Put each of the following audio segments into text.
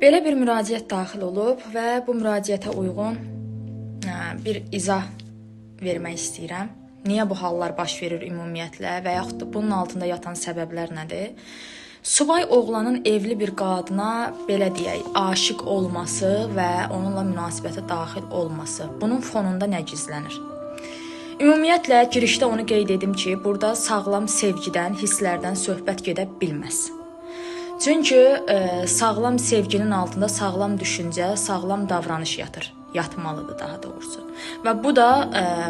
Belə bir müraciət daxil olub və bu müraciətə uyğun bir izah vermək istəyirəm. Niyə bu hallar baş verir ümumiyyətlə və yaxud da bunun altında yatan səbəblər nədir? Subay oğlanın evli bir qadına, belə deyək, aşiq olması və onunla münasibətə daxil olması. Bunun fonunda nə gizlənir? Ümumiyyətlə, girişdə onu qeyd edim ki, burada sağlam sevgidən, hisslərdən söhbət gedə bilməz. Çünki sağlam sevginin altında sağlam düşüncə, sağlam davranış yatmalıdır daha doğrusu. Və bu da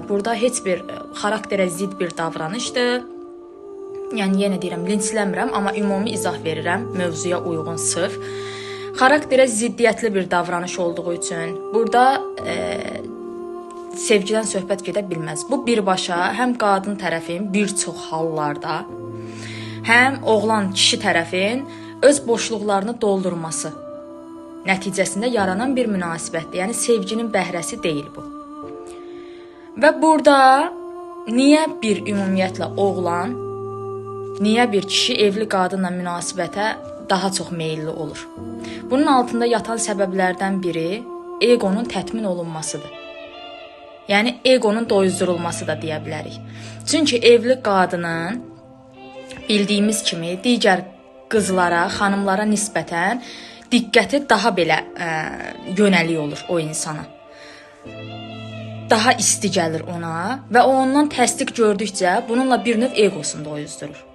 burada heç bir xarakterə zidd bir davranışdır. Yəni yenə deyirəm, linçləmirəm, amma ümumi izah verirəm, mövzuya uyğun sırf. Xarakterə ziddiyyətli bir davranış olduğu üçün burada sevgidən söhbət gedə bilməz. Bu birbaşa həm qadın tərəfin bir çox hallarda, həm oğlan kişi tərəfin öz boşluqlarını doldurması nəticəsində yaranan bir münasibətdir. Yəni sevginin bəhrəsi deyil bu. Və burada niyə bir ümumiyyətlə oğlan, niyə bir kişi evli qadınla münasibətə daha çox meylli olur? Bunun altında yatan səbəblərdən biri egonun tətmin olunmasıdır. Yəni egonun doyuzdurulması da deyə bilərik. Çünki evli qadının bildiyimiz kimi digər qızlara, xanımlara nisbətən diqqəti daha belə yönəlik olur o insana. Daha isti gəlir ona və o ondan təsdiq gördükcə bununla bir növ egosunu doyuzdurur.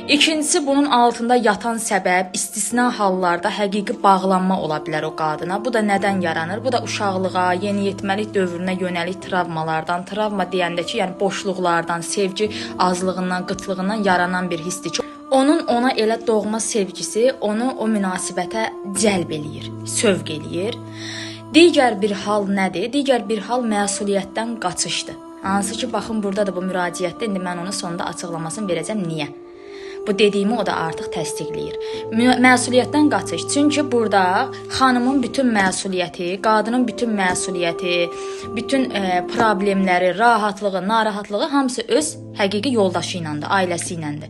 İkincisi, bunun altında yatan səbəb istisna hallarda həqiqi bağlanma ola bilər o qadına. Bu da nədən yaranır? Bu da uşaqlığa, yeniyetməlik dövrünə yönəlik travmalardan, travma deyəndə ki, yəni boşluqlardan, sevgi azlığından, qıtlığından yaranan bir hissdir ki, onun ona elə doğma sevgisi onu o münasibətə cəlb eləyir, sövq eləyir. Digər bir hal nədir? Digər bir hal məsuliyyətdən qaçışdır. Hansı ki, baxın, burada da bu müraciətdə indi mən onu sonda açıqlamasını verəcəm. Niyə? Bu dediyimi o da artıq təsdiqləyir. Məsuliyyətdən qaçış. Çünki burada xanımın bütün məsuliyyəti, qadının bütün məsuliyyəti, bütün problemləri, rahatlığı, narahatlığı hamısı öz həqiqi yoldaşı iləndir, ailəsi iləndir.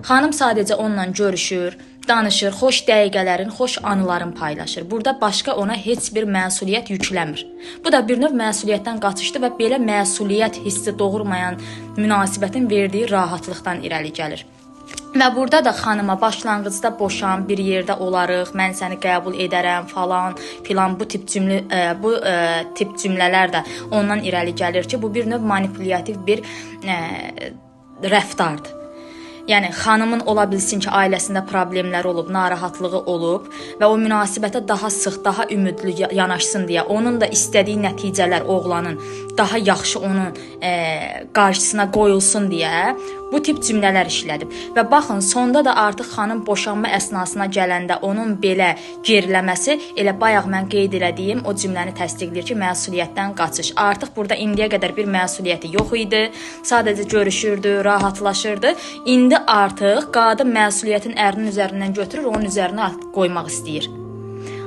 Xanım sadəcə onunla görüşür, danışır, xoş dəqiqələrin, xoş anıların paylaşır. Burada başqa ona heç bir məsuliyyət yükləmir. Bu da bir növ məsuliyyətdən qaçışdır və belə məsuliyyət hissi doğurmayan münasibətin verdiyi rahatlıqdan irəli gəlir. Və burada da xanıma başlanğıcda boşan, bir yerdə olarıq, mən səni qəbul edərəm falan filan bu tip cümlələr də ondan irəli gəlir ki, bu bir növ manipulyativ bir rəftardır. Yəni xanımın ola bilsin ki, ailəsində problemləri olub, narahatlığı olub və o münasibətə daha sıx, daha ümidli yanaşsın deyə, onun da istədiyi nəticələr oğlanın daha yaxşı onun qarşısına qoyulsun deyə bu tip cümlələr işlədib. Və baxın, sonda da artıq xanım boşanma əsnasına gələndə onun belə geriləməsi elə bayaq mən qeyd elədiyim o cümləni təsdiqləyir ki, məsuliyyətdən qaçış. Artıq burada indiyə qədər bir məsuliyyəti yox idi, sadəcə görüşürdü, rahatlaşırdı. İndi artıq qadın məsuliyyətin ərinin üzərindən götürür, onun üzərinə qoymaq istəyir.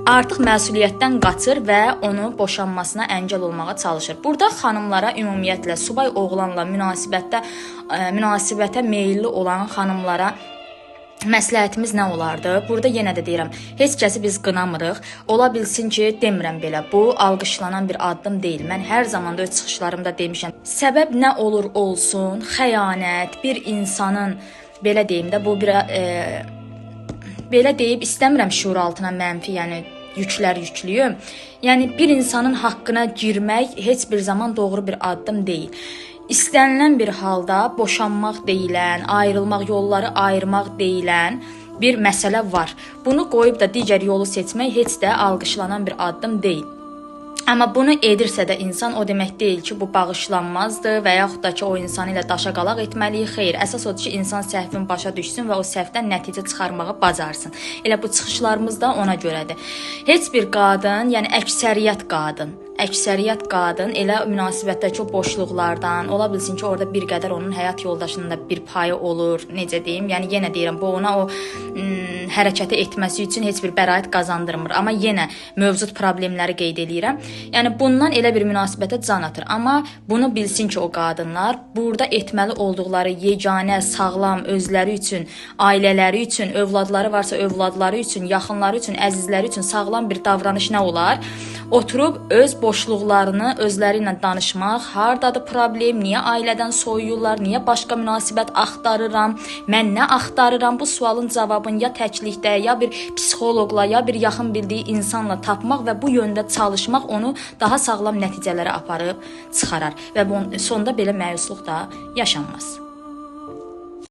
Artıq məsuliyyətdən qaçır və onu boşanmasına əngəl olmağa çalışır. Burada xanımlara ümumiyyətlə subay oğlanla münasibətə meylli olan xanımlara məsləhətimiz nə olardı? Burada yenə də deyirəm, heç kəsi biz qınamırıq. Ola bilsin ki, demirəm belə, bu alqışlanan bir addım deyil. Mən hər zaman da öz çıxışlarımda demişəm. Səbəb nə olur olsun, xəyanət, bir insanın, belə deyim də, bu bir belə deyib istəmirəm şuur altına mənfi, yəni yüklər yüklüyüm. Yəni bir insanın haqqına girmək heç bir zaman doğru bir addım deyil. İstənilən bir halda boşanmaq deyilən, ayrılmaq, yolları ayırmaq deyilən bir məsələ var. Bunu qoyub da digər yolu seçmək heç də alqışlanan bir addım deyil. Amma bunu edirsə də insan o demək deyil ki, bu bağışlanmazdır və yaxud da ki, o insanı ilə daşa qalaq etməliyik. Xeyr, əsas odur ki, insan səhvin başa düşsün və o səhvdən nəticə çıxarmağı bacarsın. Elə bu çıxışlarımız da ona görədir. Heç bir qadın, yəni əksəriyyət qadın, əksəriyyət qadın elə münasibətdəki o boşluqlardan, ola bilsin ki, orada bir qədər onun həyat yoldaşının da bir payı olur, necə deyim? Yəni yenə deyirəm, bu ona o hərəkəti etməsi üçün heç bir bəraət qazandırmır, amma yenə mövcud problemləri qeyd eləyirəm. Yəni bundan elə bir münasibətə can atır, amma bunu bilsin ki, o qadınlar burada etməli olduqları yeganə, sağlam, özləri üçün, ailələri üçün, övladları varsa övladları üçün, yaxınları üçün, əzizləri üçün sağlam bir davranış nə olar? Oturub öz boşluqlarını özləri ilə danışmaq, hardadır problem, niyə ailədən soyuyurlar, niyə başqa münasibət axtarıram, mən nə axtarıram, bu sualın cavabını ya təklikdə, ya bir psixoloqla, ya bir yaxın bildiyi insanla tapmaq və bu yöndə çalışmaq onu daha sağlam nəticələrə aparıb çıxarar və sonda belə məyusluq da yaşanmaz.